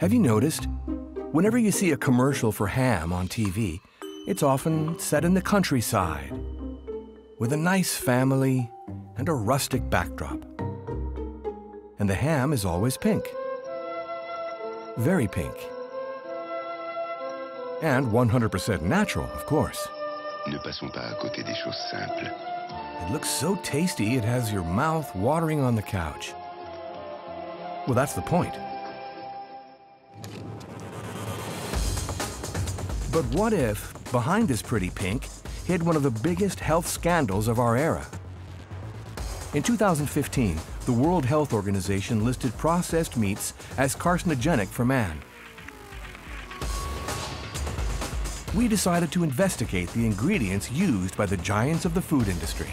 Have you noticed? Whenever you see a commercial for ham on TV, it's often set in the countryside, with a nice family and a rustic backdrop. And the ham is always pink. Very pink. And 100% natural, of course. Ne passons pas à côté des choses simples. It looks so tasty, it has your mouth watering on the couch. Well, that's the point. But what if, behind this pretty pink, hid one of the biggest health scandals of our era? In 2015, the World Health Organization listed processed meats as carcinogenic for man. We decided to investigate the ingredients used by the giants of the food industry.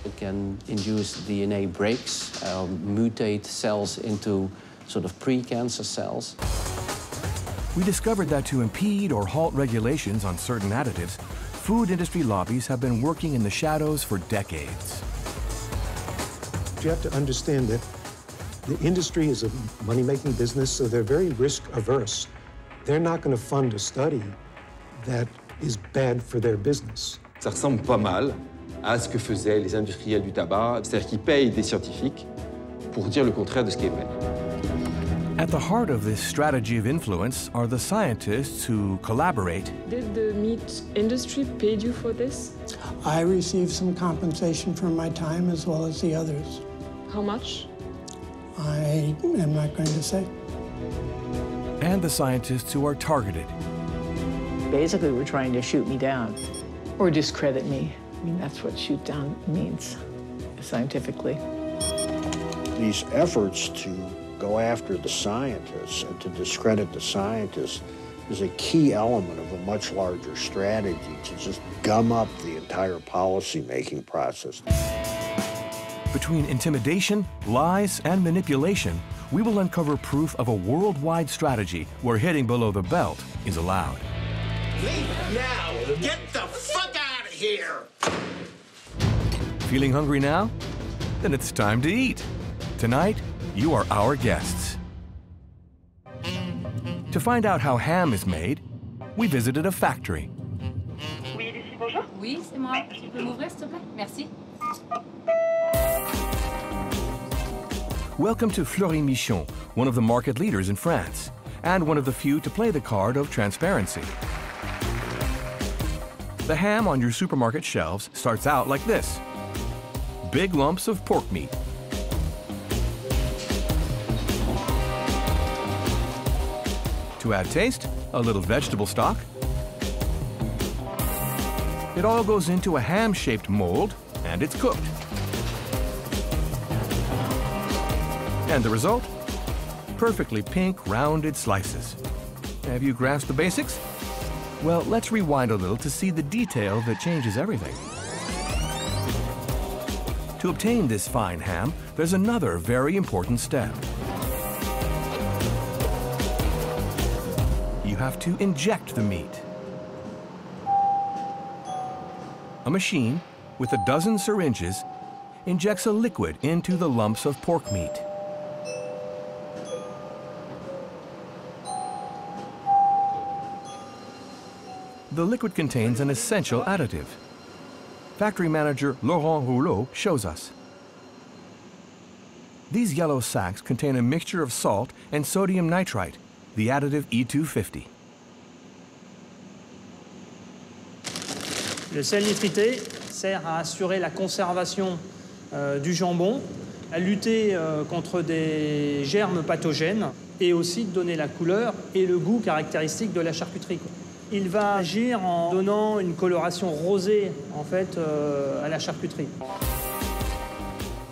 It can induce DNA breaks, mutate cells into sort of pre-cancer cells. We discovered that to impede or halt regulations on certain additives, food industry lobbies have been working in the shadows for decades. You have to understand that the industry is a money-making business, so they're very risk-averse. They're not going to fund a study that is bad for their business. Ça ressemble pas mal à ce que faisaient les industriels du tabac, c'est-à-dire qu'ils payent des scientifiques pour dire le contraire de ce qui est vrai. At the heart of this strategy of influence are the scientists who collaborate. Did the meat industry pay you for this? I received some compensation for my time as well as the others. How much? I am not going to say. And the scientists who are targeted. Basically, we're trying to shoot me down or discredit me. I mean, that's what shoot down means scientifically. These efforts to go after the scientists and to discredit the scientists is a key element of a much larger strategy to just gum up the entire policy-making process. Between intimidation, lies, and manipulation, we will uncover proof of a worldwide strategy where hitting below the belt is allowed. Leave now! Get the fuck out of here! Feeling hungry now? Then it's time to eat. Tonight, you are our guests. To find out how ham is made, we visited a factory. Oui, Lucie, bonjour. Oui, c'est moi. Tu peux m'ouvrir, s'il te plaît? Merci. Welcome to Fleury-Michon, one of the market leaders in France, and one of the few to play the card of transparency. The ham on your supermarket shelves starts out like this. Big lumps of pork meat. To add taste, a little vegetable stock. It all goes into a ham-shaped mold, and it's cooked. And the result? Perfectly pink, rounded slices. Have you grasped the basics? Well, let's rewind a little to see the detail that changes everything. To obtain this fine ham, there's another very important step. You have to inject the meat. A machine with a dozen syringes injects a liquid into the lumps of pork meat. The liquid contains an essential additive. Factory manager Laurent Rouleau shows us. These yellow sacks contain a mixture of salt and sodium nitrite, the additive E250. Le sel nitrité sert à assurer la conservation du jambon, à lutter contre des germes pathogènes et aussi de donner la couleur et le goût caractéristique de la charcuterie. Il va agir en donnant une coloration rosée en fait à la charcuterie.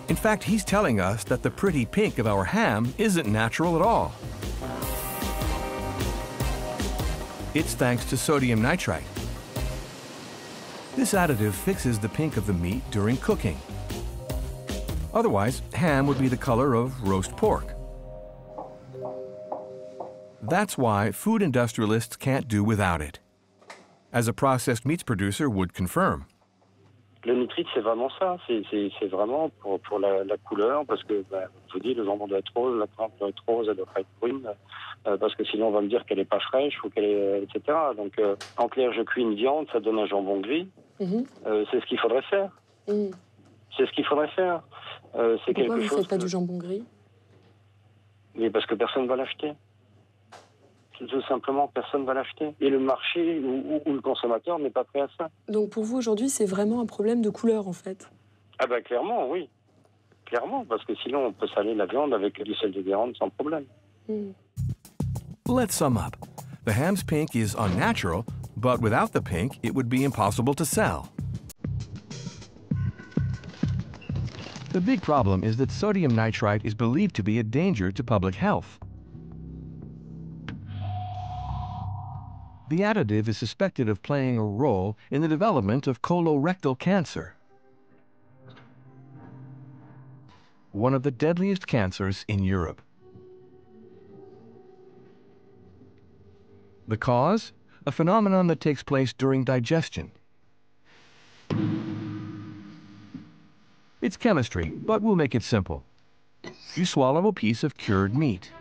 In fact, he's telling us that the pretty pink of our ham isn't natural at all. It's thanks to sodium nitrite. This additive fixes the pink of the meat during cooking. Otherwise, ham would be the color of roast pork. That's why food industrialists can't do without it, as a processed meats producer would confirm. Le nitrite, c'est vraiment ça. C'est vraiment pour la couleur, parce que, je vous dis, le jambon doit être rose, la crème doit être rose, elle doit pas être brune, parce que sinon on va me dire qu'elle est pas fraîche ou qu'elle est, etc. Donc, en clair, je cuis une viande, ça donne un jambon gris. C'est ce qu'il faudrait faire. C'est ce qu'il faudrait faire. C'est Pourquoi quelque vous chose. faites pas du jambon gris? Mais parce que personne va l'acheter. Tout simplement, personne va l'acheter. Et le marché ou le consommateur n'est pas prêt à ça. Donc pour vous, aujourd'hui, c'est vraiment un problème de couleur, en fait? Ah ben clairement, oui. Clairement, parce que sinon, on peut saler la viande avec du sel de Guérande sans problème. Let's sum up. The ham's pink is unnatural, but without the pink, it would be impossible to sell. The big problem is that sodium nitrite is believed to be a danger to public health. The additive is suspected of playing a role in the development of colorectal cancer, one of the deadliest cancers in Europe. The cause? A phenomenon that takes place during digestion. It's chemistry, but we'll make it simple. You swallow a piece of cured meat.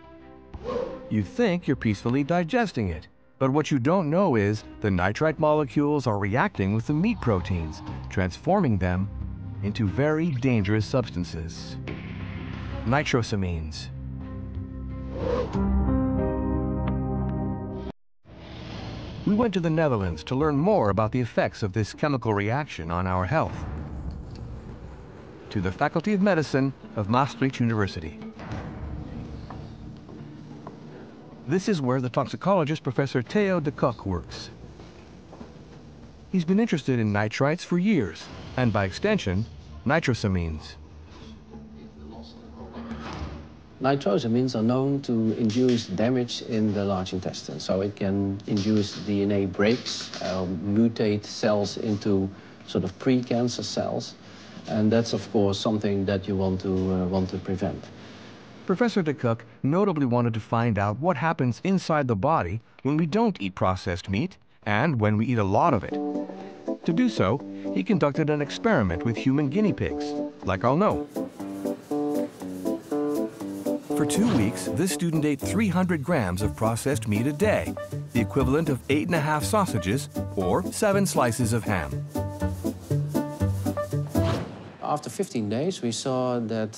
You think you're peacefully digesting it, but what you don't know is the nitrite molecules are reacting with the meat proteins, transforming them into very dangerous substances. Nitrosamines. We went to the Netherlands to learn more about the effects of this chemical reaction on our health. To the Faculty of Medicine of Maastricht University. This is where the toxicologist Professor Theo de Kock works. He's been interested in nitrites for years, and by extension, nitrosamines. Nitrosamines are known to induce damage in the large intestine. So it can induce DNA breaks, mutate cells into sort of pre-cancer cells. And that's, of course, something that you want to prevent. Professor de Kock notably wanted to find out what happens inside the body when we don't eat processed meat and when we eat a lot of it. To do so, he conducted an experiment with human guinea pigs, like I'll know. For 2 weeks, this student ate 300 grams of processed meat a day, the equivalent of 8.5 sausages or 7 slices of ham. After 15 days, we saw that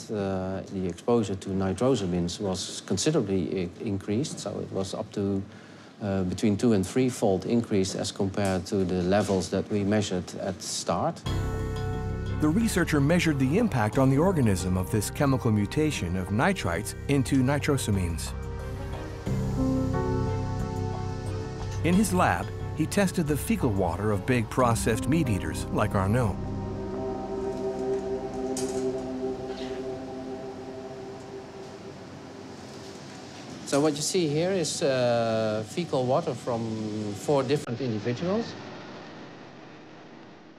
the exposure to nitrosamines was considerably increased. So it was up to between 2- and 3-fold increase as compared to the levels that we measured at start. The researcher measured the impact on the organism of this chemical mutation of nitrites into nitrosamines. In his lab, he tested the fecal water of big processed meat eaters like Arnaud. So what you see here is fecal water from 4 different individuals.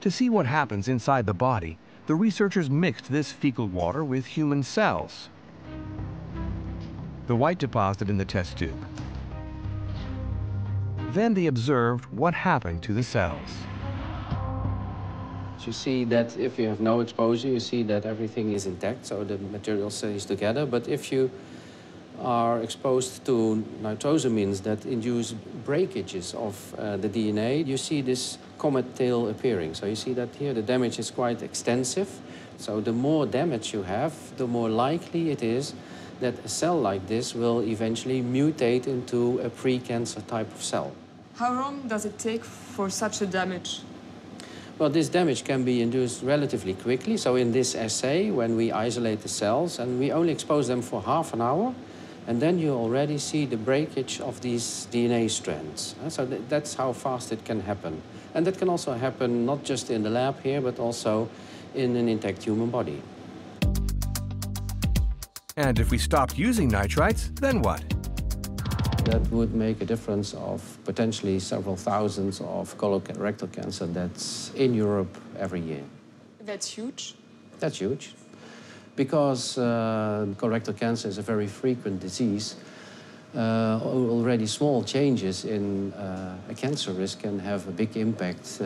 To see what happens inside the body, the researchers mixed this fecal water with human cells. The white deposited in the test tube. Then they observed what happened to the cells. So you see that if you have no exposure, you see that everything is intact, so the material stays together. But if you are exposed to nitrosamines that induce breakages of the DNA, you see this comet tail appearing. So you see that here the damage is quite extensive. So the more damage you have, the more likely it is that a cell like this will eventually mutate into a pre-cancer type of cell. How long does it take for such a damage? Well, this damage can be induced relatively quickly. So in this assay, when we isolate the cells, and we only expose them for half an hour, and then you already see the breakage of these DNA strands. So that's how fast it can happen. And that can also happen not just in the lab here, but also in an intact human body. And if we stopped using nitrites, then what? That would make a difference of potentially several thousands of colorectal cancer deaths in Europe every year. That's huge. That's huge. Because colorectal cancer is a very frequent disease, already small changes in a cancer risk can have a big impact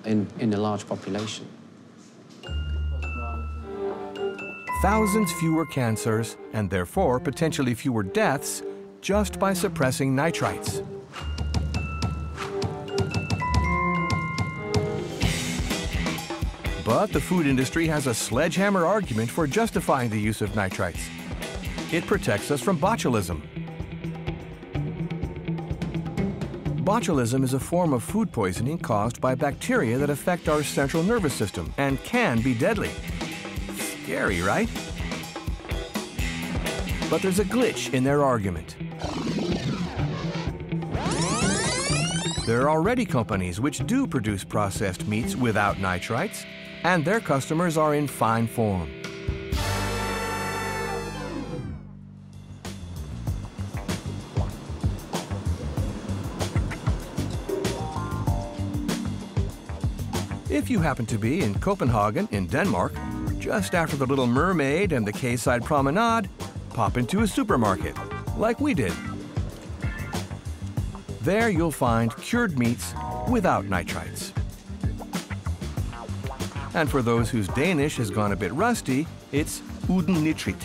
in a large population. Thousands fewer cancers, and therefore potentially fewer deaths, just by suppressing nitrites. But the food industry has a sledgehammer argument for justifying the use of nitrites. It protects us from botulism. Botulism is a form of food poisoning caused by bacteria that affect our central nervous system and can be deadly. Scary, right? But there's a glitch in their argument. There are already companies which do produce processed meats without nitrites, and their customers are in fine form. If you happen to be in Copenhagen, in Denmark, just after the Little Mermaid and the Quayside Promenade, pop into a supermarket, like we did. There you'll find cured meats without nitrites. And for those whose Danish has gone a bit rusty, it's uden nitrit.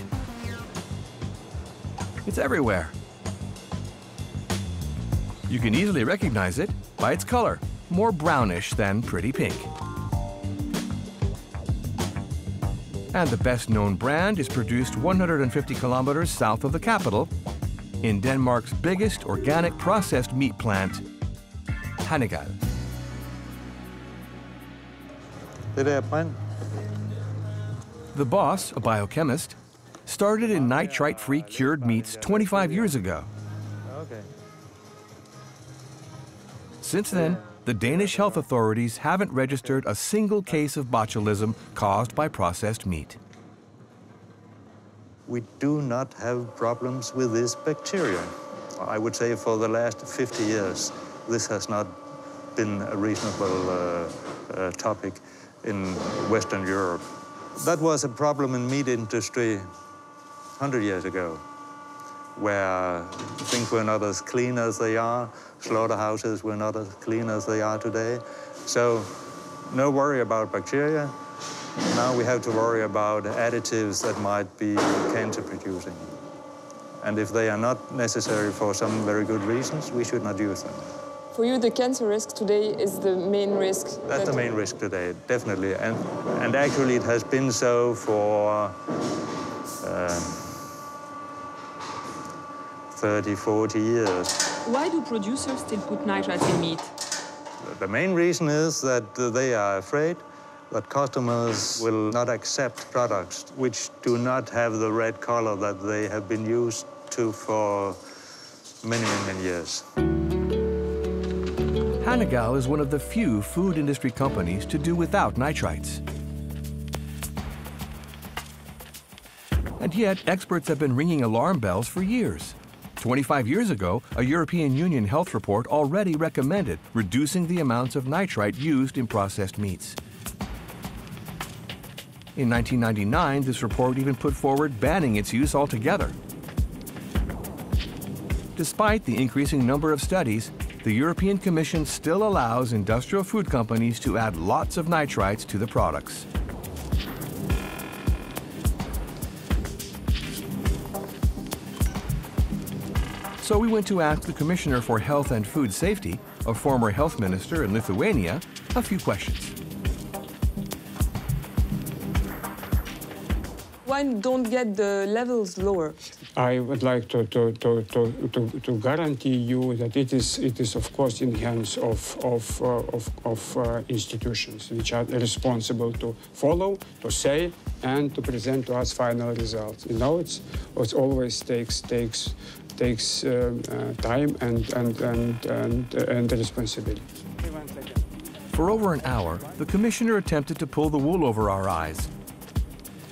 It's everywhere. You can easily recognize it by its color, more brownish than pretty pink. And the best-known brand is produced 150 kilometers south of the capital, in Denmark's biggest organic processed meat plant, Rigaud. The boss, a biochemist, started in nitrite-free cured meats 25 years ago. Since then, the Danish health authorities haven't registered a single case of botulism caused by processed meat. We do not have problems with this bacteria. I would say for the last 50 years, this has not been a reasonable topic in Western Europe. That was a problem in meat industry 100 years ago, where things were not as clean as they are, slaughterhouses were not as clean as they are today. So no worry about bacteria. Now we have to worry about additives that might be cancer-producing. And if they are not necessary for some very good reasons, we should not use them. For you, the cancer risk today is the main risk? That's the main risk today, definitely. And actually it has been so for 30, 40 years. Why do producers still put nitrates in meat? The main reason is that they are afraid that customers will not accept products which do not have the red color that they have been used to for many, many years. Rigaud is one of the few food industry companies to do without nitrites. And yet, experts have been ringing alarm bells for years. 25 years ago, a European Union health report already recommended reducing the amounts of nitrite used in processed meats. In 1999, this report even put forward banning its use altogether. Despite the increasing number of studies, the European Commission still allows industrial food companies to add lots of nitrites to the products. So we went to ask the Commissioner for Health and Food Safety, a former health minister in Lithuania, a few questions. Why don't get the levels lower? I would like to guarantee you that it is of course in the hands of institutions which are responsible to follow, to say, and to present to us final results. You know, it always takes time and responsibility. For over an hour, the Commissioner attempted to pull the wool over our eyes.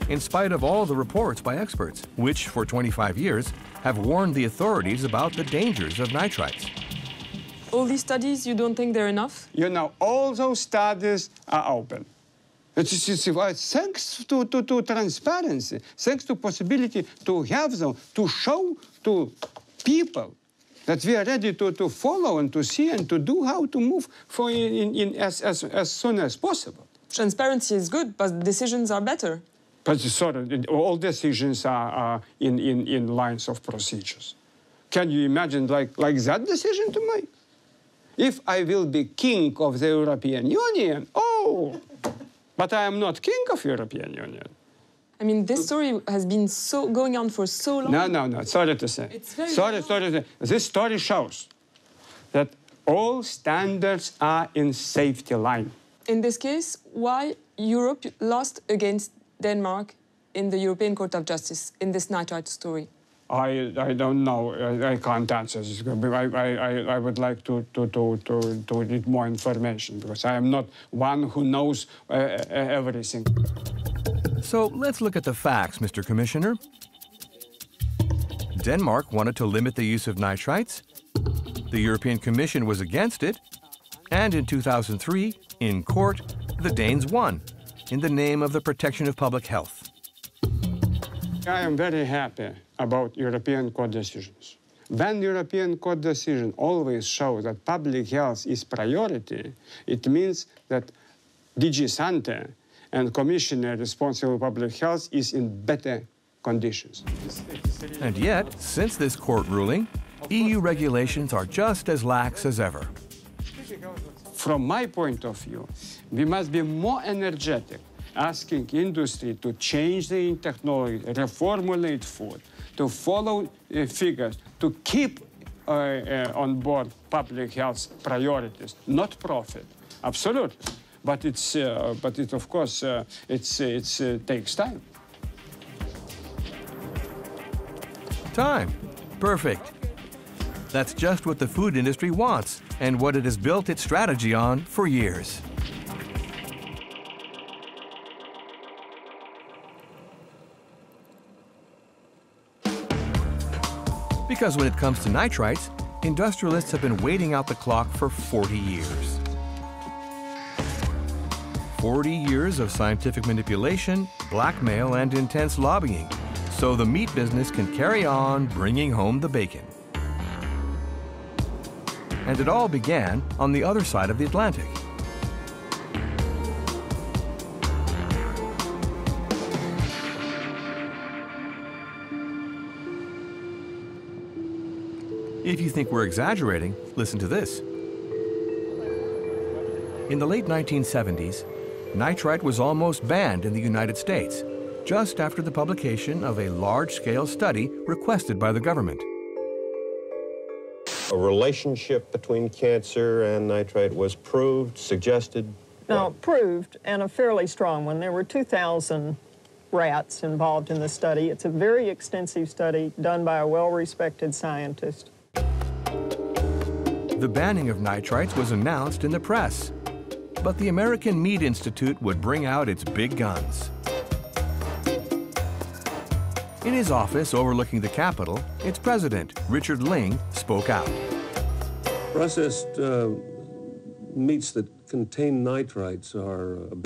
In spite of all the reports by experts, which for 25 years have warned the authorities about the dangers of nitrites. All these studies, you don't think they're enough? You know, all those studies are open. Thanks to transparency, thanks to possibility to have them, to show to people that we are ready to follow and to see and to do how to move for as soon as possible. Transparency is good, but decisions are better. But sorry, all decisions are in lines of procedures. Can you imagine like that decision to make? If I will be king of the European Union, oh, but I am not king of European Union. I mean, this story has been going on for so long. No, sorry to say. It's very sorry to say. This story shows that all standards are in safety line. In this case, why Europe lost against Denmark in the European Court of Justice in this nitrite story? I don't know. I can't answer this. I would like to read more information because I am not one who knows everything. So let's look at the facts, Mr. Commissioner. Denmark wanted to limit the use of nitrites. The European Commission was against it. And in 2003, in court, the Danes won in the name of the protection of public health. I am very happy about European court decisions. When European court decision always shows that public health is priority, it means that DG Sante and Commissioner responsible for public health is in better conditions. And yet, since this court ruling, EU regulations are just as lax as ever. From my point of view, we must be more energetic, asking industry to change the technology, reformulate food, to follow figures, to keep on board public health priorities, not profit. Absolutely. But it of course takes time. Time. Perfect. That's just what the food industry wants and what it has built its strategy on for years. Because when it comes to nitrites, industrialists have been waiting out the clock for 40 years. 40 years of scientific manipulation, blackmail, and intense lobbying, so the meat business can carry on bringing home the bacon. And it all began on the other side of the Atlantic. If you think we're exaggerating, listen to this. In the late 1970s, nitrite was almost banned in the United States, just after the publication of a large-scale study requested by the government. A relationship between cancer and nitrite was proved, suggested? No, proved, and a fairly strong one. There were 2,000 rats involved in the study. It's a very extensive study done by a well-respected scientist. The banning of nitrites was announced in the press, but the American Meat Institute would bring out its big guns. In his office overlooking the Capitol, its president, Richard Ling, spoke out. Processed meats that contain nitrites are a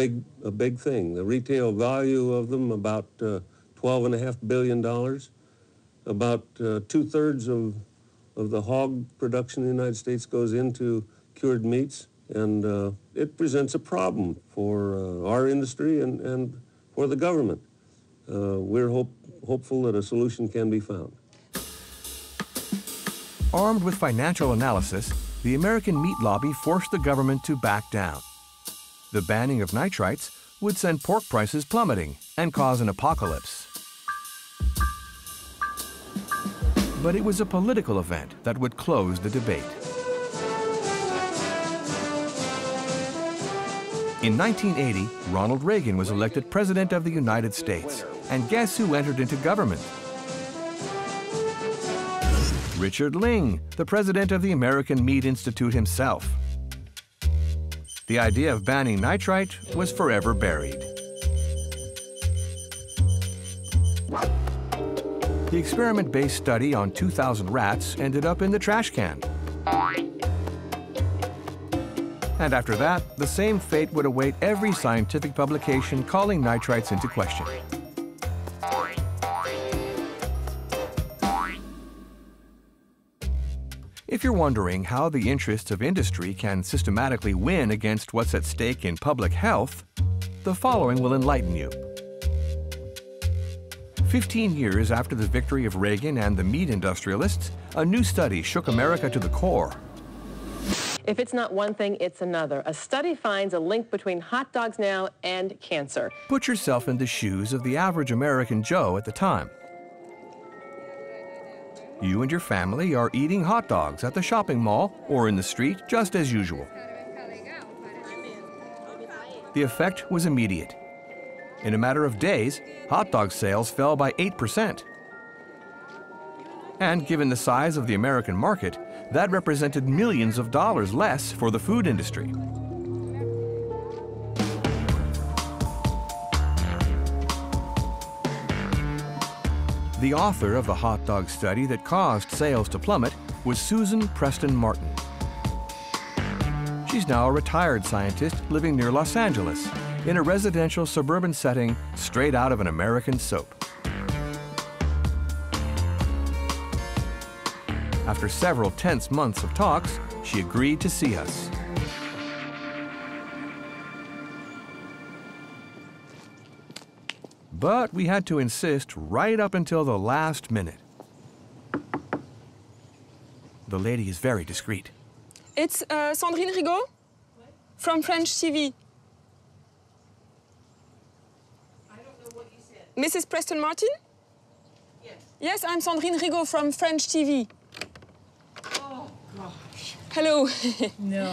big thing. The retail value of them about $12.5 billion. About 2/3 of the hog production in the United States goes into cured meats, and it presents a problem for our industry and for the government. We're hopeful that a solution can be found. Armed with financial analysis, the American meat lobby forced the government to back down. The banning of nitrites would send pork prices plummeting and cause an apocalypse. But it was a political event that would close the debate. In 1980, Ronald Reagan was elected President of the United States. And guess who entered into government? Richard Ling, the president of the American Meat Institute himself. The idea of banning nitrite was forever buried. The experiment-based study on 2,000 rats ended up in the trash can. And after that, the same fate would await every scientific publication calling nitrites into question. If you're wondering how the interests of industry can systematically win against what's at stake in public health, the following will enlighten you. 15 years after the victory of Reagan and the meat industrialists, a new study shook America to the core. If it's not one thing, it's another. A study finds a link between hot dogs now and cancer. Put yourself in the shoes of the average American Joe at the time. You and your family are eating hot dogs at the shopping mall or in the street just as usual. The effect was immediate. In a matter of days, hot dog sales fell by 8%. And given the size of the American market, that represented millions of dollars less for the food industry. The author of the hot dog study that caused sales to plummet was Susan Preston Martin. She's now a retired scientist living near Los Angeles in a residential suburban setting straight out of an American soap. After several tense months of talks, she agreed to see us. But we had to insist right up until the last minute. The lady is very discreet. It's Sandrine Rigaud from French TV. I don't know what you said. Mrs. Preston Martin? Yes. Yes, I'm Sandrine Rigaud from French TV. Oh, gosh. Hello. No,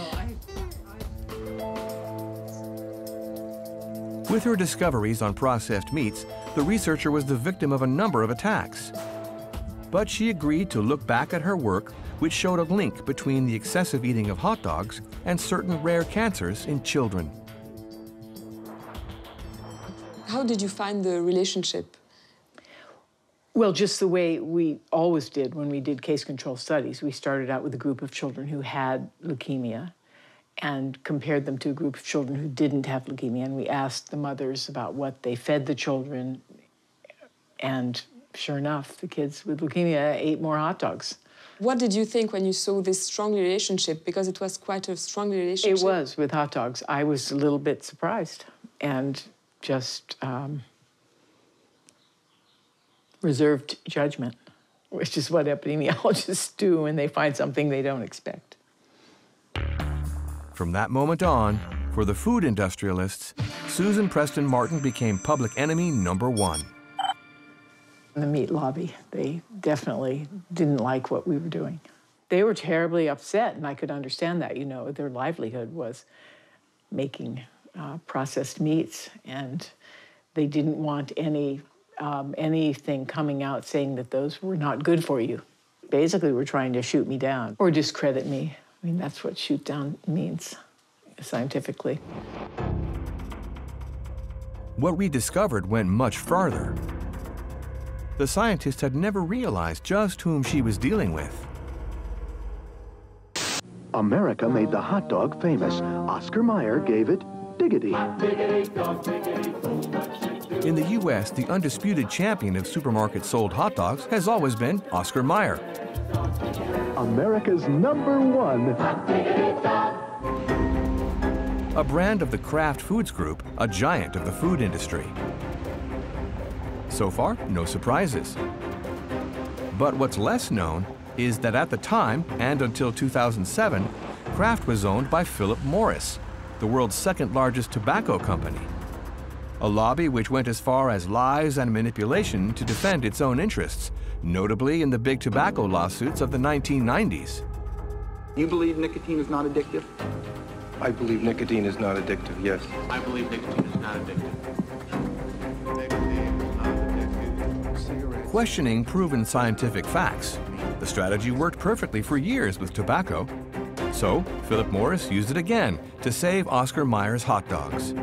With her discoveries on processed meats, the researcher was the victim of a number of attacks. But she agreed to look back at her work, which showed a link between the excessive eating of hot dogs and certain rare cancers in children. How did you find the relationship? Well, just the way we always did when we did case control studies. We started out with a group of children who had leukemia and compared them to a group of children who didn't have leukemia. And we asked the mothers about what they fed the children. And sure enough, the kids with leukemia ate more hot dogs. What did you think when you saw this strong relationship? Because it was quite a strong relationship. It was with hot dogs. I was a little bit surprised and just reserved judgment, which is what epidemiologists do when they find something they don't expect. From that moment on, for the food industrialists, Susan Preston Martin became public enemy #1. The meat lobby, they definitely didn't like what we were doing. They were terribly upset, and I could understand that. You know, their livelihood was making processed meats, and they didn't want anything coming out saying that those were not good for you. Basically, were trying to shoot me down or discredit me. I mean, that's what shoot down means scientifically. What we discovered went much farther. The scientist had never realized just whom she was dealing with. America made the hot dog famous. Oscar Mayer gave it diggity. In the U.S., the undisputed champion of supermarket-sold hot dogs has always been Oscar Mayer. America's #1. A brand of the Kraft Foods Group, a giant of the food industry. So far, no surprises. But what's less known is that at the time, and until 2007, Kraft was owned by Philip Morris, the world's second-largest tobacco company. A lobby which went as far as lies and manipulation to defend its own interests, notably in the big tobacco lawsuits of the 1990s. You believe nicotine is not addictive? I believe nicotine is not addictive, yes. I believe nicotine is not addictive. Questioning proven scientific facts, the strategy worked perfectly for years with tobacco. So, Philip Morris used it again to save Oscar Mayer's hot dogs.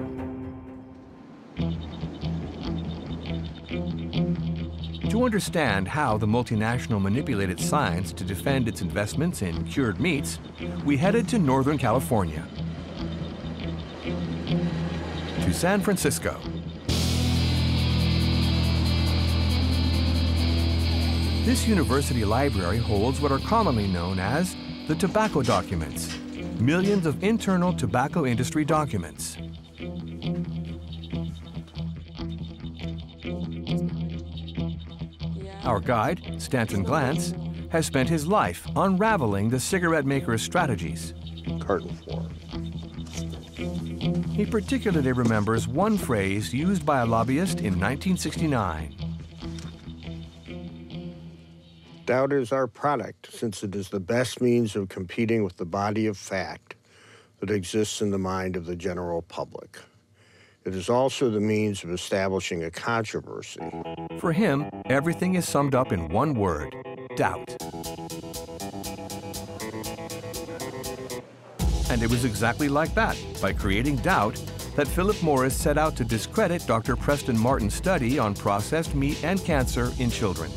To understand how the multinational manipulated science to defend its investments in cured meats, we headed to Northern California, to San Francisco. This university library holds what are commonly known as the tobacco documents, millions of internal tobacco industry documents. Our guide, Stanton Glantz, has spent his life unraveling the cigarette maker's strategies. Carton 4. He particularly remembers one phrase used by a lobbyist in 1969. Doubt is our product, since it is the best means of competing with the body of fact that exists in the mind of the general public. It is also the means of establishing a controversy. For him, everything is summed up in one word: doubt. And it was exactly like that, by creating doubt, that Philip Morris set out to discredit Dr. Preston Martin's study on processed meat and cancer in children.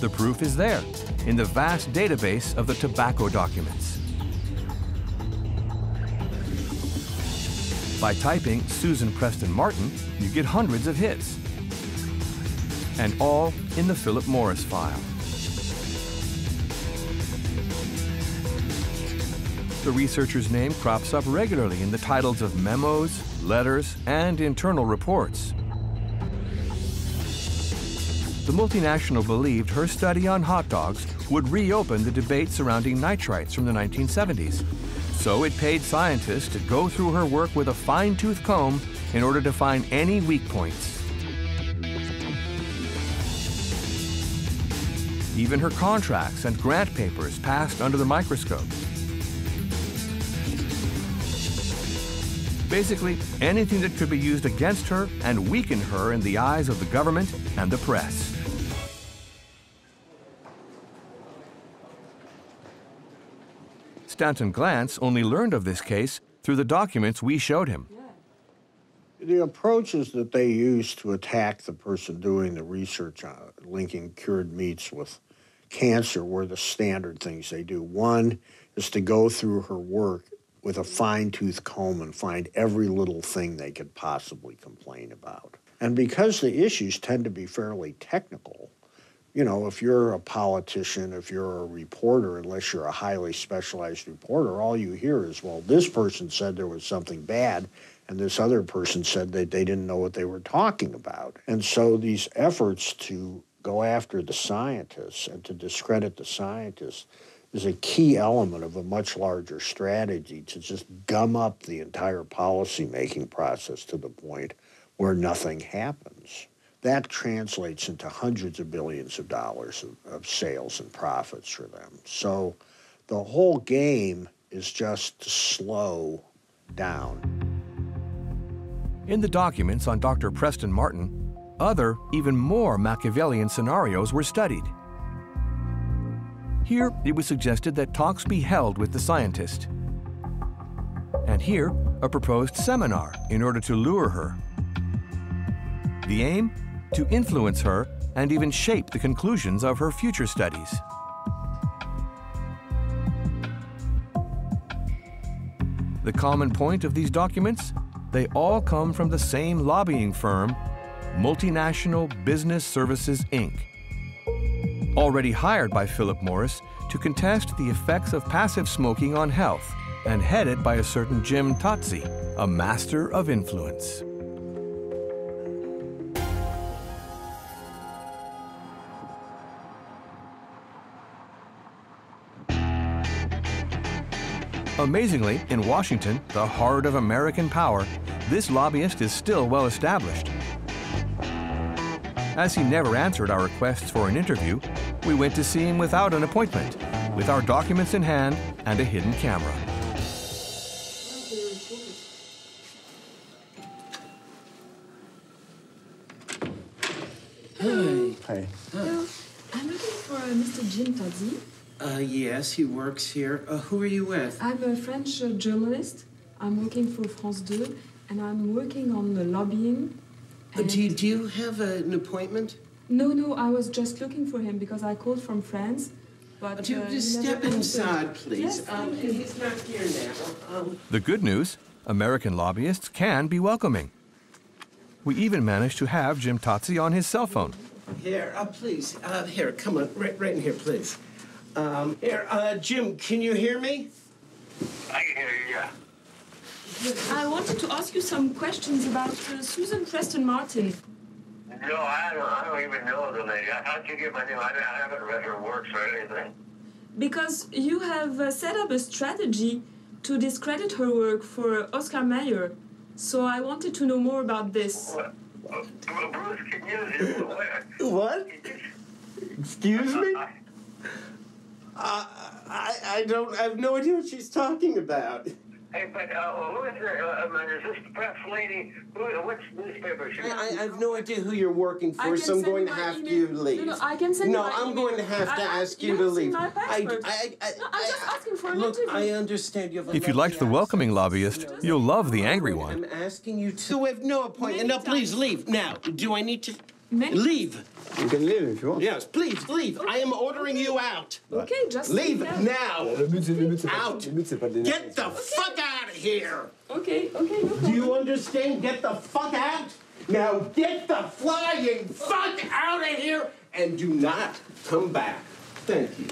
The proof is there, in the vast database of the tobacco documents. By typing Susan Preston Martin, you get hundreds of hits. And all in the Philip Morris file. The researcher's name crops up regularly in the titles of memos, letters, and internal reports. The multinational believed her study on hot dogs would reopen the debate surrounding nitrites from the 1970s. So it paid scientists to go through her work with a fine-tooth comb in order to find any weak points. Even her contracts and grant papers passed under the microscope. Basically, anything that could be used against her and weaken her in the eyes of the government and the press. Stanton Glantz only learned of this case through the documents we showed him. The approaches that they use to attack the person doing the research on linking cured meats with cancer were the standard things they do. One is to go through her work with a fine-tooth comb and find every little thing they could possibly complain about. And because the issues tend to be fairly technical, you know, if you're a politician, if you're a reporter, unless you're a highly specialized reporter, all you hear is, well, this person said there was something bad, and this other person said that they didn't know what they were talking about. And so these efforts to go after the scientists and to discredit the scientists is a key element of a much larger strategy to just gum up the entire policy-making process to the point where nothing happens. That translates into hundreds of billions of dollars of sales and profits for them. So the whole game is just to slow down. In the documents on Dr. Preston Martin, other, even more Machiavellian scenarios were studied. Here, it was suggested that talks be held with the scientist. And here, a proposed seminar in order to lure her. The aim? To influence her and even shape the conclusions of her future studies. The common point of these documents? They all come from the same lobbying firm, Multinational Business Services, Inc., already hired by Philip Morris to contest the effects of passive smoking on health, and headed by a certain Jim Totzi, a master of influence. Amazingly, in Washington, the heart of American power, this lobbyist is still well established. As he never answered our requests for an interview, we went to see him without an appointment, with our documents in hand and a hidden camera. Hi. Hello. I'm looking for Mr. Jim Totzi. Yes, he works here. Who are you with? I'm a French journalist. I'm working for France 2, and I'm working on the lobbying. Do you have an appointment? No, I was just looking for him because I called from France. But just step inside, please. Yes, thank you. He's not here now. The good news, American lobbyists can be welcoming. We even managed to have Jim Totzi on his cell phone. Here, please. Here, come on, right in here, please. Here, Jim, can you hear me? I can hear you, yeah. I wanted to ask you some questions about Susan Preston Martin. No, I don't even know the lady. How'd you get my name? I haven't read her works or anything. Because you have set up a strategy to discredit her work for Oscar Mayer. So I wanted to know more about this. Bruce, can you... What? Excuse me? I have no idea what she's talking about. Hey, but who is this the press lady? Which newspaper? I have no idea who you're working for, so I'm going to have to leave. No, I can send you my I'm email. going to have to ask you to leave. I'm just asking for an interview. I understand you have a If you liked the welcoming lobbyist, you'll love the angry one. I'm asking you to have no appointment. No, please leave now. Do I need to leave? You can leave if you want. Yes, please leave. I am ordering you out. Okay, just leave now. Out. Get the fuck out of here. Okay, no problem. Do you understand? Get the fuck out. Now get the flying fuck out of here and do not come back. Thank you.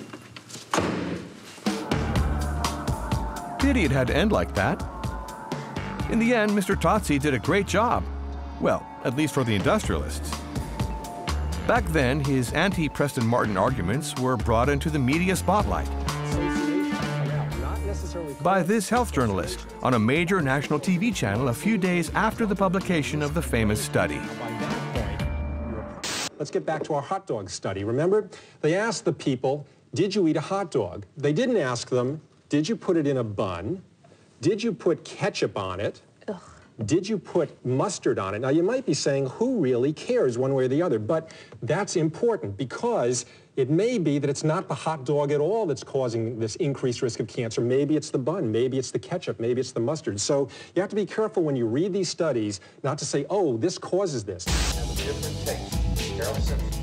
Pity it had to end like that. In the end, Mr. Totsi did a great job. Well, at least for the industrialists. Back then, his anti-Preston Martin arguments were brought into the media spotlight by this health journalist on a major national TV channel a few days after the publication of the famous study. Let's get back to our hot dog study. Remember, they asked the people, did you eat a hot dog? They didn't ask them, did you put it in a bun? Did you put ketchup on it? Ugh. Did you put mustard on it? Now, you might be saying, who really cares one way or the other? But that's important because it may be that it's not the hot dog at all that's causing this increased risk of cancer. Maybe it's the bun, maybe it's the ketchup, maybe it's the mustard. So you have to be careful when you read these studies not to say, oh, this causes this.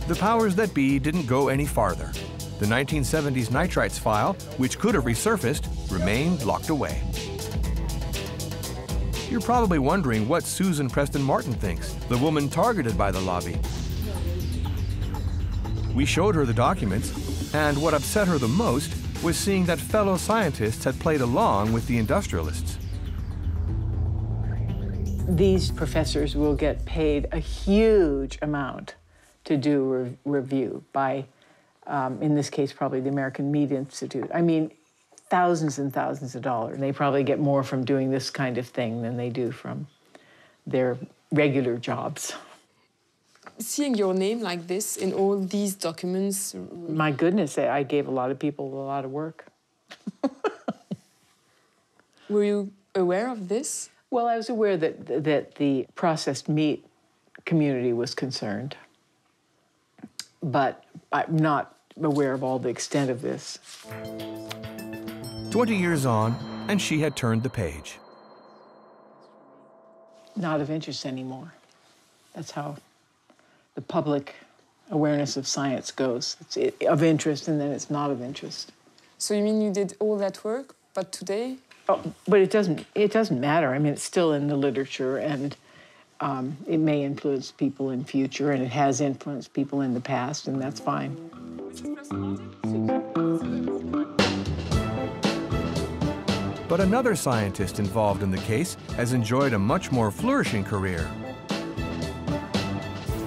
The powers that be didn't go any farther. The 1970s nitrites file, which could have resurfaced, remained locked away. You're probably wondering what Susan Preston Martin thinks, the woman targeted by the lobby. We showed her the documents, and what upset her the most was seeing that fellow scientists had played along with the industrialists. These professors will get paid a huge amount to do review by, in this case, probably the American Meat Institute. I mean, thousands and thousands of dollars. And they probably get more from doing this kind of thing than they do from their regular jobs. Seeing your name like this in all these documents... My goodness, I gave a lot of people a lot of work. Were you aware of this? Well, I was aware that the processed meat community was concerned, but I'm not aware of all the extent of this. 20 years on, and she had turned the page. Not of interest anymore. That's how the public awareness of science goes. It's of interest, and then it's not of interest. So you mean you did all that work, but today? Oh, but it doesn't matter. I mean, it's still in the literature, and it may influence people in future, and it has influenced people in the past, and that's fine. But another scientist involved in the case has enjoyed a much more flourishing career.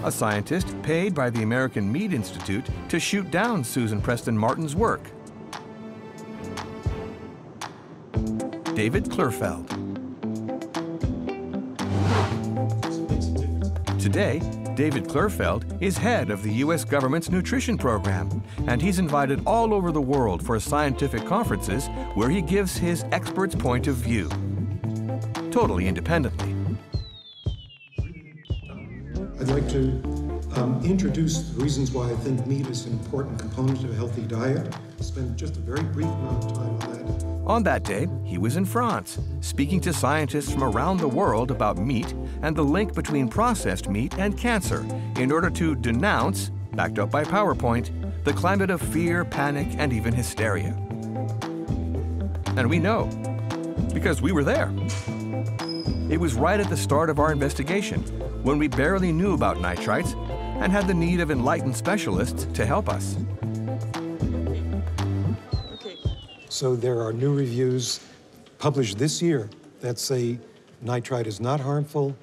A scientist paid by the American Meat Institute to shoot down Susan Preston Martin's work. David Klurfeld. Today, David Klurfeld is head of the U.S. government's nutrition program, and he's invited all over the world for scientific conferences where he gives his expert's point of view, totally independently. I'd like to introduce the reasons why I think meat is an important component of a healthy diet. Spend just a very brief amount of time on that. On that day, he was in France, speaking to scientists from around the world about meat and the link between processed meat and cancer in order to denounce, backed up by PowerPoint, the climate of fear, panic, and even hysteria. And we know, because we were there. It was right at the start of our investigation, when we barely knew about nitrites, and had the need of enlightened specialists to help us. So there are new reviews published this year that say nitrite is not harmful,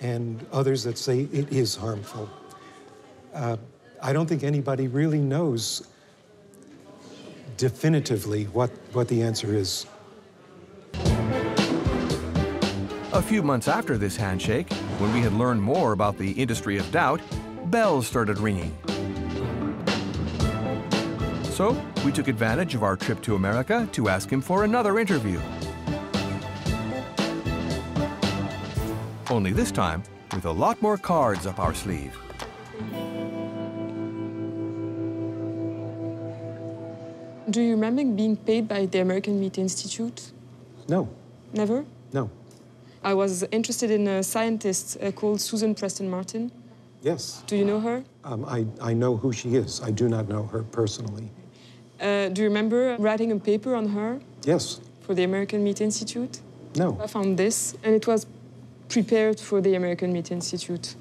and others that say it is harmful. I don't think anybody really knows definitively what the answer is. A few months after this handshake, when we had learned more about the industry of doubt, bells started ringing. So we took advantage of our trip to America to ask him for another interview. Only this time, with a lot more cards up our sleeve. Do you remember being paid by the American Meat Institute? No. Never? No. I was interested in a scientist called Susan Preston Martin. Yes. Do you know her? I know who she is. I do not know her personally. Do you remember writing a paper on her? Yes. For the American Meat Institute? No. I found this, and it was prepared for the American Meat Institute.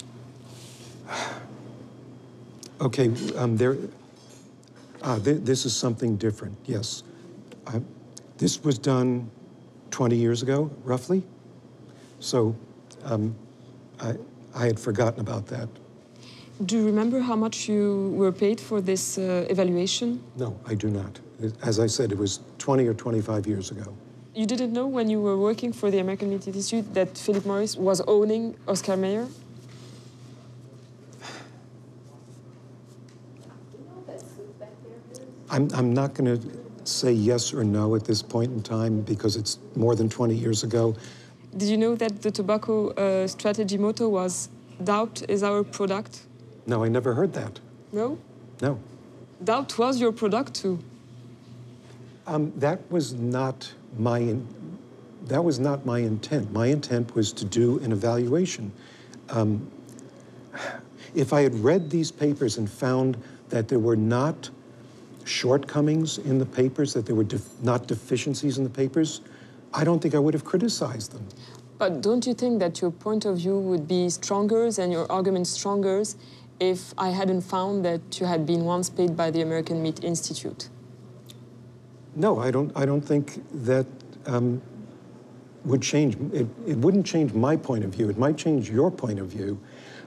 Okay, this is something different, yes. This was done 20 years ago, roughly. So I had forgotten about that. Do you remember how much you were paid for this evaluation? No, I do not. As I said, it was 20 or 25 years ago. You didn't know when you were working for the American Meat Institute that Philip Morris was owning Oscar Mayer? I'm not going to say yes or no at this point in time because it's more than 20 years ago. Did you know that the tobacco strategy motto was, "Doubt is our product"? No, I never heard that. No? No. Doubt was your product too. That was not my intent. My intent was to do an evaluation. If I had read these papers and found that there were not shortcomings in the papers, that there were not deficiencies in the papers, I don't think I would have criticized them. But don't you think that your point of view would be stronger and your argument stronger if I hadn't found that you had been once paid by the American Meat Institute? No, I don't think that would change. It wouldn't change my point of view. It might change your point of view,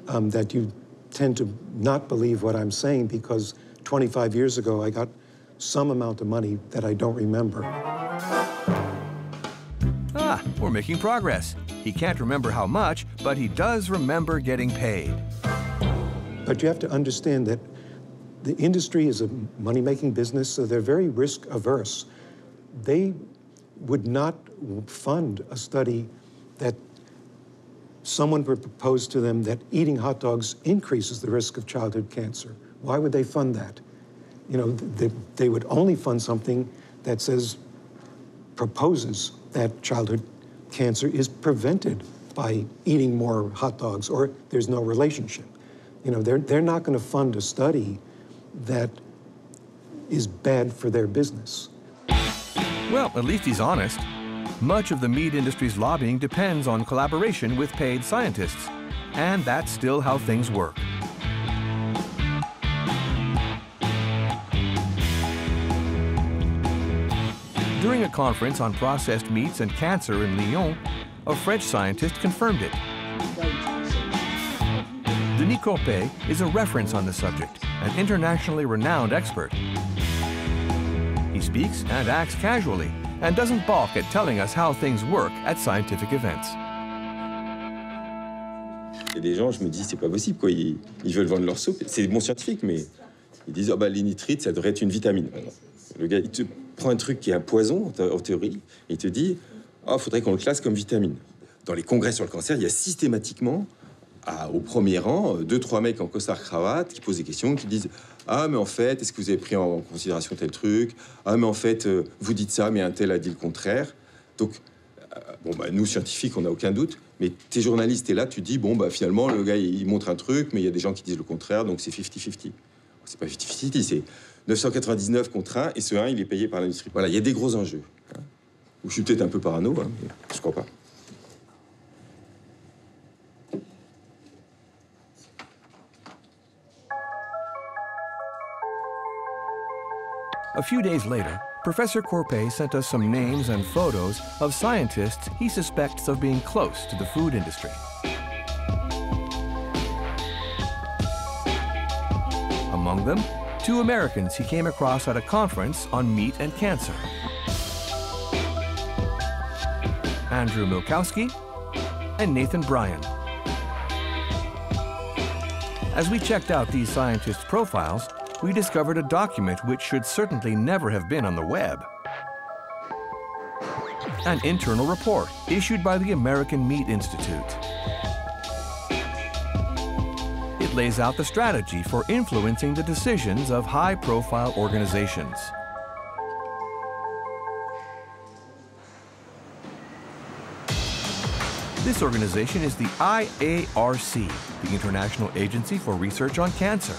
that you tend to not believe what I'm saying because 25 years ago I got some amount of money that I don't remember. Ah, we're making progress. He can't remember how much, but he does remember getting paid. But you have to understand that the industry is a money-making business, so they're very risk-averse. They would not fund a study that someone would propose to them that eating hot dogs increases the risk of childhood cancer. Why would they fund that? You know, they would only fund something that proposes that childhood cancer is prevented by eating more hot dogs, or there's no relationship. You know, they're not going to fund a study that is bad for their business. Well, at least he's honest. Much of the meat industry's lobbying depends on collaboration with paid scientists, and that's still how things work. During a conference on processed meats and cancer in Lyon, a French scientist confirmed it. Denis Coudray is a reference on the subject, an internationally renowned expert. He speaks and acts casually and doesn't balk at telling us how things work at scientific events. Il y a des gens, je me dis, c'est pas possible, quoi. Ils veulent vendre leur soupe. C'est des bons scientifiques, mais ils disent, oh, bah, les nitrites, ça devrait être une vitamine. Le gars, il te prend un truc qui est un poison, en théorie, et il te dit, oh, faudrait qu'on le classe comme vitamine. Dans les congrès sur le cancer, il y a systématiquement, au premier rang, 2-3 mecs en costard-cravate qui posent des questions, qui disent, ah, mais en fait, est-ce que vous avez pris en considération tel truc? Ah, mais en fait, vous dites ça, mais un tel a dit le contraire. Donc, bon, bah, nous, scientifiques, on n'a aucun doute, mais t'es journaliste, t'es là, tu dis, bon, bah, finalement, le gars, il montre un truc, mais il y a des gens qui disent le contraire, donc c'est 50-50. C'est pas 50-50, c'est 999 contre 1, et ce 1, il est payé par l'industrie. Voilà, il y a des gros enjeux. Hein. Je suis peut-être un peu parano, hein, mais je crois pas. A few days later, Professor Corpet sent us some names and photos of scientists he suspects of being close to the food industry. Among them, 2 Americans he came across at a conference on meat and cancer. Andrew Milkowski and Nathan Bryan. As we checked out these scientists' profiles, we discovered a document which should certainly never have been on the web. An internal report issued by the American Meat Institute. It lays out the strategy for influencing the decisions of high-profile organizations. This organization is the IARC, the International Agency for Research on Cancer.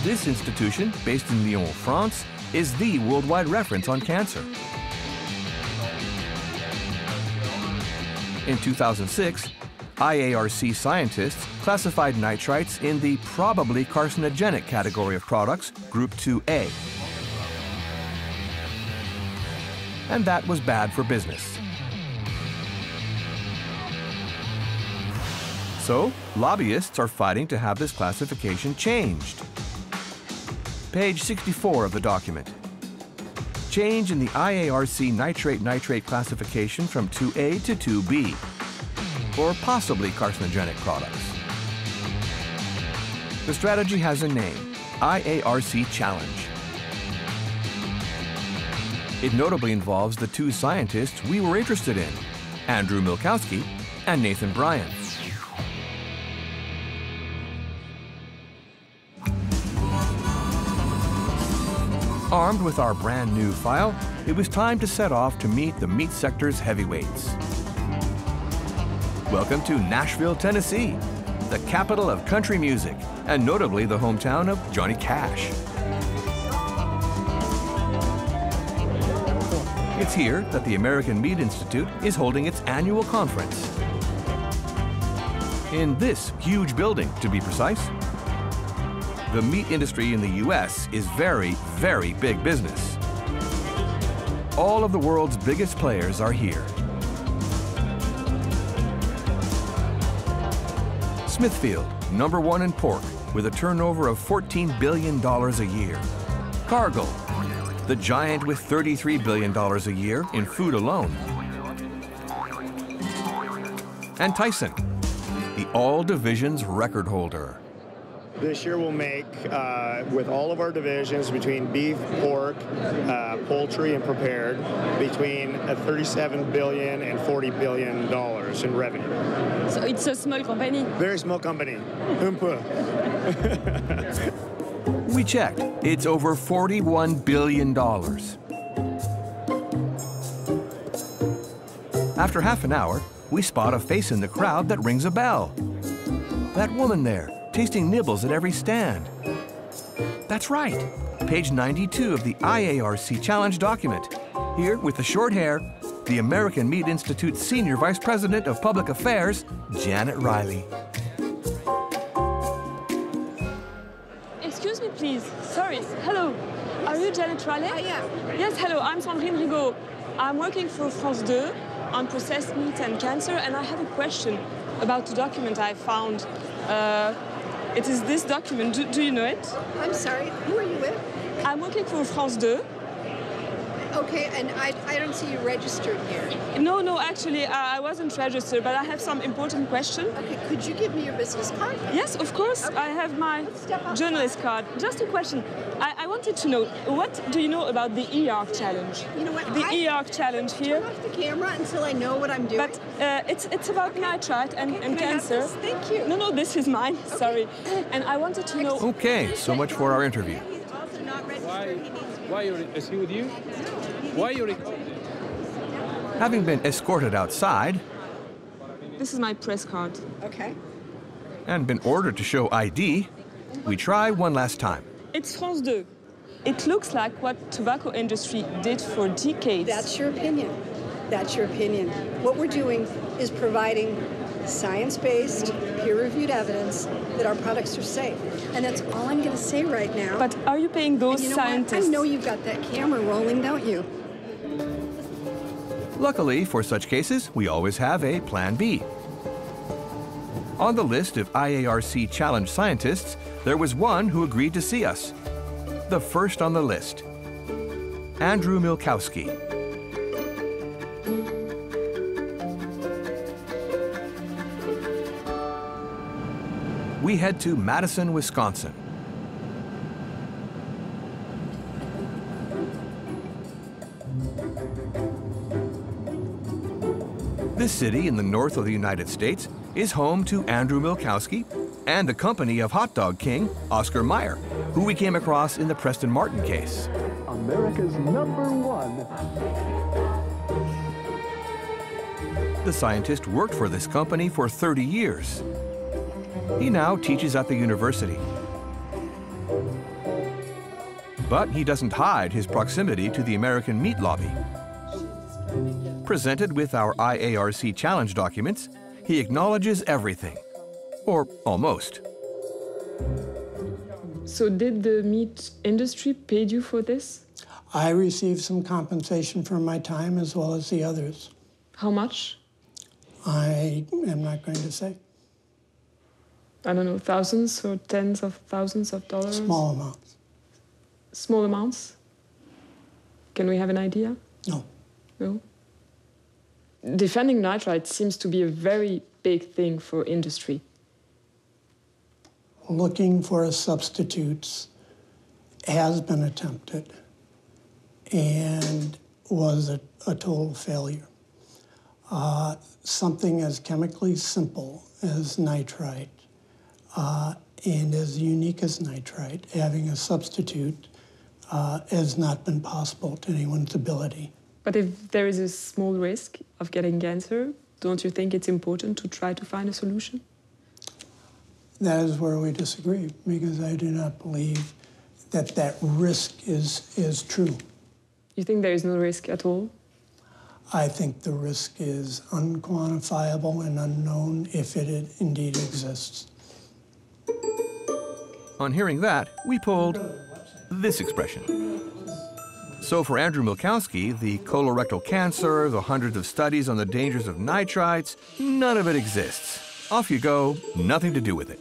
This institution, based in Lyon, France, is the worldwide reference on cancer. In 2006, IARC scientists classified nitrites in the probably carcinogenic category of products, Group 2A. And that was bad for business. So, lobbyists are fighting to have this classification changed. Page 64 of the document. Change in the IARC nitrate-nitrate classification from 2A to 2B, or possibly carcinogenic products. The strategy has a name, IARC Challenge. It notably involves the 2 scientists we were interested in, Andrew Milkowski and Nathan Bryan. Armed with our brand new file, it was time to set off to meet the meat sector's heavyweights. Welcome to Nashville, Tennessee, the capital of country music, and notably the hometown of Johnny Cash. It's here that the American Meat Institute is holding its annual conference. In this huge building, to be precise. The meat industry in the U.S. is very, very big business. All of the world's biggest players are here. Smithfield, #1 in pork, with a turnover of $14 billion a year. Cargill, the giant with $33 billion a year in food alone. And Tyson, the all divisions record holder. This year we'll make, with all of our divisions, between beef, pork, poultry, and prepared, between $37 billion and $40 billion in revenue. So it's a small company? Very small company. Un peu. We checked. It's over $41 billion. After half an hour, we spot a face in the crowd that rings a bell. That woman there, tasting nibbles at every stand. That's right, page 92 of the IARC Challenge document. Here, with the short hair, the American Meat Institute's Senior Vice President of Public Affairs, Janet Riley. Excuse me, please. Sorry. Hello. Are you Janet Riley? I am. Yes, hello. I'm Sandrine Rigaud. I'm working for France 2 on processed meat and cancer, and I have a question about the document I found. It is this document. Do you know it? I'm sorry, who are you with? I'm working for France 2. Okay, and I don't see you registered here. No, actually, I wasn't registered, but I have some important question. Okay, could you give me your business card? Yes, of course. Okay. I have my journalist card. Just a question. I wanted to know, what do you know about the EARC challenge? You know what? The EARC challenge here. Turn off the camera until I know what I'm doing. But it's about nitrite and cancer. Thank you. No, this is mine. Okay. Sorry. And I wanted to know... Okay, so much for our interview. Why is he with you? Why are you recording? Having been escorted outside... This is my press card. Okay. And been ordered to show ID, we try one last time. It's France 2. It looks like what tobacco industry did for decades. That's your opinion. That's your opinion. What we're doing is providing science-based, peer-reviewed evidence that our products are safe. And that's all I'm going to say right now. But are you paying those scientists? I know you've got that camera rolling, don't you? Luckily, for such cases, we always have a Plan B. On the list of IARC challenge scientists, there was one who agreed to see us. The first on the list, Andrew Milkowski. We head to Madison, Wisconsin. This city in the north of the United States is home to Andrew Milkowski and the company of hot dog king Oscar Mayer, who we came across in the Preston Martin case. America's #1. The scientist worked for this company for 30 years. He now teaches at the university. But he doesn't hide his proximity to the American meat lobby. Presented with our IARC challenge documents, he acknowledges everything, or almost. So did the meat industry pay you for this? I received some compensation for my time as well as the others. How much? I am not going to say. I don't know, thousands or tens of thousands of dollars? Small amounts. Small amounts? Can we have an idea? No. No? Defending nitrite seems to be a very big thing for industry. Looking for substitutes has been attempted and was a total failure. Something as chemically simple as nitrite and as unique as nitrite, having a substitute has not been possible to anyone's ability. But if there is a small risk of getting cancer, don't you think it's important to try to find a solution? That is where we disagree, because I do not believe that that risk is true. You think there is no risk at all? I think the risk is unquantifiable and unknown if it indeed exists. On hearing that, we pulled this expression. So for Andrew Milkowski, the colorectal cancer, the hundreds of studies on the dangers of nitrites, none of it exists. Off you go, nothing to do with it.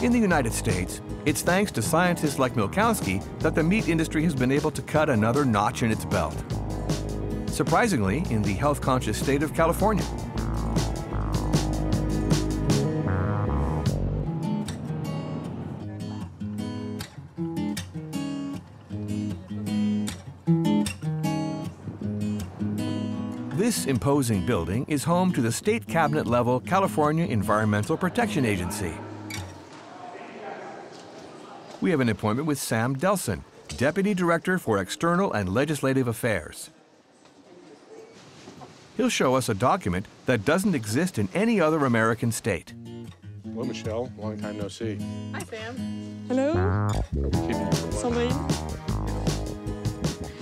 In the United States, it's thanks to scientists like Milkowski that the meat industry has been able to cut another notch in its belt. Surprisingly, in the health-conscious state of California. This imposing building is home to the state cabinet-level California Environmental Protection Agency. We have an appointment with Sam Delson, Deputy Director for External and Legislative Affairs. He'll show us a document that doesn't exist in any other American state. Hello, Michelle. Long time no see. Hi, Sam. Hello. Sandrine.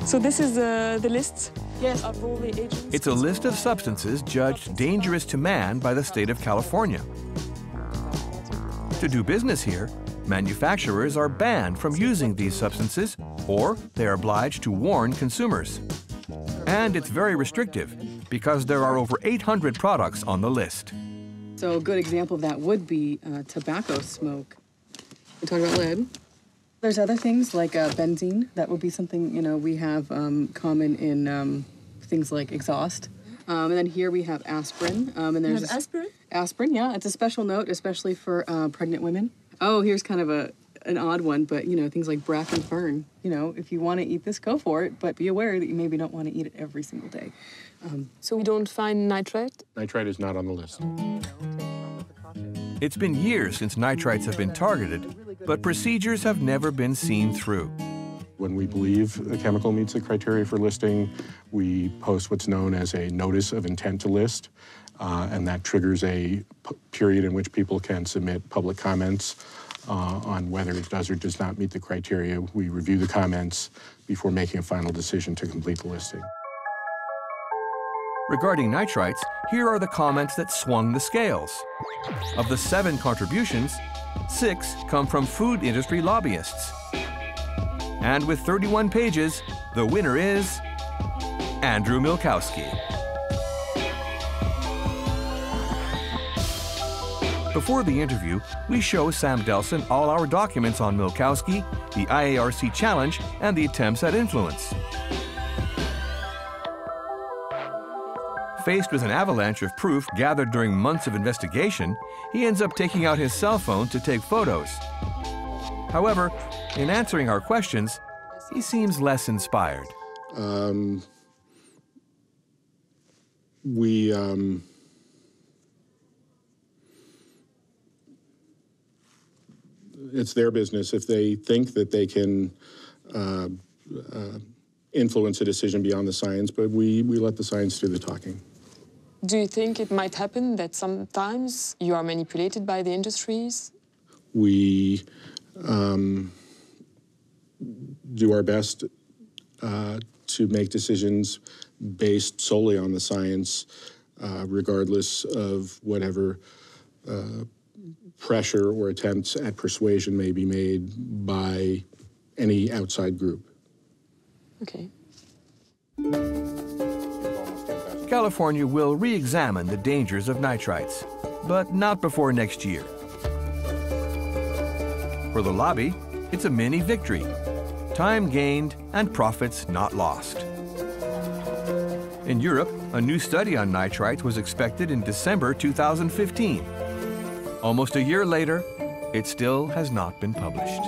So this is the list of all the agents? It's a list of substances judged dangerous to man by the state of California. To do business here, manufacturers are banned from using these substances, or they are obliged to warn consumers. And it's very restrictive, because there are over 800 products on the list. So a good example of that would be tobacco smoke. We talk about lead. There's other things like benzene. That would be something, you know, we have common in things like exhaust. And then here we have aspirin. And there's aspirin? Aspirin, yeah. It's a special note, especially for pregnant women. Oh, here's kind of an odd one, but, you know, things like bracken fern. You know, if you want to eat this, go for it, but be aware that you maybe don't want to eat it every single day. So we don't find nitrite? Nitrite is not on the list. It's been years since nitrites have been targeted, but procedures have never been seen through. When we believe a chemical meets the criteria for listing, we post what's known as a notice of intent to list, and that triggers a period in which people can submit public comments on whether it does or does not meet the criteria. We review the comments before making a final decision to complete the listing. Regarding nitrites, here are the comments that swung the scales. Of the 7 contributions, 6 come from food industry lobbyists. And with 31 pages, the winner is Andrew Milkowski. Before the interview, we show Sam Delson all our documents on Milkowski, the IARC challenge, and the attempts at influence. Faced with an avalanche of proof gathered during months of investigation, he ends up taking out his cell phone to take photos. However, in answering our questions, he seems less inspired. It's their business if they think that they can influence a decision beyond the science, but we let the science do the talking. Do you think it might happen that sometimes you are manipulated by the industries? We do our best to make decisions based solely on the science, regardless of whatever pressure or attempts at persuasion may be made by any outside group. Okay. California will re-examine the dangers of nitrites, but not before next year. For the lobby, it's a mini victory. Time gained and profits not lost. In Europe, a new study on nitrites was expected in December 2015. Almost a year later, it still has not been published.